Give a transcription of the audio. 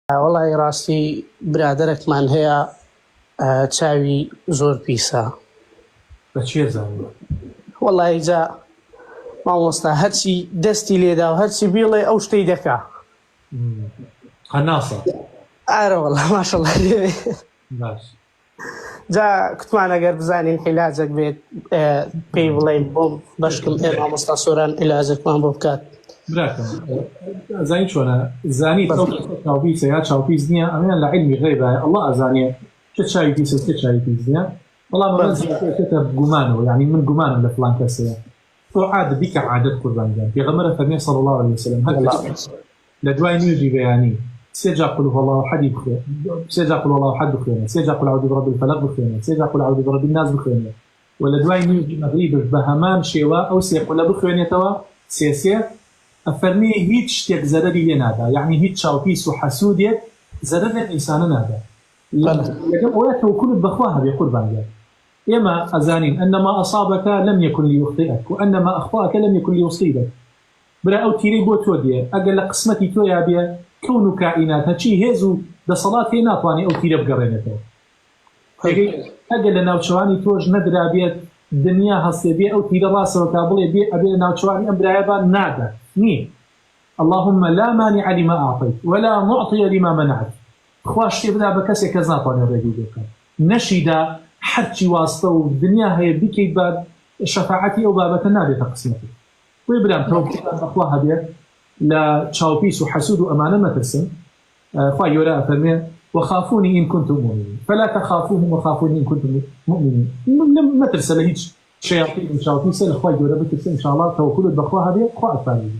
وەڵی ڕاستی برادەرێکمان هەیە چاوی زۆر پیسە. بە چێ زانیوە؟ وەڵی جا مامۆستا هەرچی دەستی لێدا و هەرچی بیڵێ ئەو شتەی دەکا. هەناسە؟ ئارە وەڵا ماشەڵڵا لێوێ. باش. جا کوتمان ئەگەر بزانین عیلاجێک بێت پێی بڵێین بۆم بەشکم مامۆستا سۆران عیلاجێکمان بۆ بکات. براکەم زانی چۆنە زانیت ئەو چاوپیسە یا چاوپیس نییە ئەمیان لە عیلمی غەیبە ئەڵڵا ئەزانێ چه چاوی پیسە چه چاوی پیس نییە. بەڵام ئەمە گومانەوە، یعنی من گومانم لە فڵان کەسەیە. تۆ عادە بیکە عادەت قوربانیان. پێغەمبەر فەرمێ صلی الله عليه وسلم هەر لە دوای نوێژی بەیانی سێ جا قل هو الله احد بخوێنێ، سێ جا قل هو الله احد بخوێنێ، سێ جا قل اعوذ برب الفلق بخوێنێ، سێ جا قل اعوذ برب الناس بخوێنێ و لە دوای نوێژی مەغریبش بە هەمان شێوە ئەو سێ قولە بخوێنێتەوە سێ ئەفەرمێ هیچ شتێک زەرەری لێ نادا، یعنی هیچ چاوپیس و حەسوودێک زەرەر لە ئینسانە نادا. لەگەڵ ئەوە تەوەکوولت بەخوا هەبێ قوربانیان. ئێمە ئەزانین ئەنەما ئەصابەک لەم یەکن لیوخطئک و ئەنەما ئەخطأک لەم یەکن لیوصیبک. برا ئەو تیرەی بۆ تۆ دێ ئەگەر لە قسمەتی تۆیا بێ کەون و کائینات هەچی هێز و دەسەڵات هێ ناتوانێت ئەو تیرە بگەڕێنێتەوە. ئەگەر لە ناوچەوانی تۆش نەدرا بێت دنیا هەستێ بێ ئەو تیرە ڕاستەوە تا بڵێ بێ ئەبێ لە ناوچەوانی ئەم برایەبا نادا نییە. اللهم لا مانع لما أعطيت ولا معطي لما منعت. خوا شتێ بدا بە کەسێک کەس ناتوانێت ڕێگی بکات. نەشیدا هەرچی واستە و دنیا هەیە بکەیت بە شەفاعەتی ئەو بابەتە نابێتە قسمەتی. وی برام تەوەکوڵتان بەخوا هەبێت لە چاوپیس و حەسود و ئەمانە مەترسن. خوا گەورە ئەفەرمێ وخافوني إن كنتم مؤمنين فلا تخافوهم وخافوني إن كنتم مؤمنين. مەترسە لە هیچ شەیاطین و چاوپیسە لە خوای گەورە بترسن. ئینشاءالله تەوەکوڵت بەخوا هەبێت خوا ئەفەرمێ.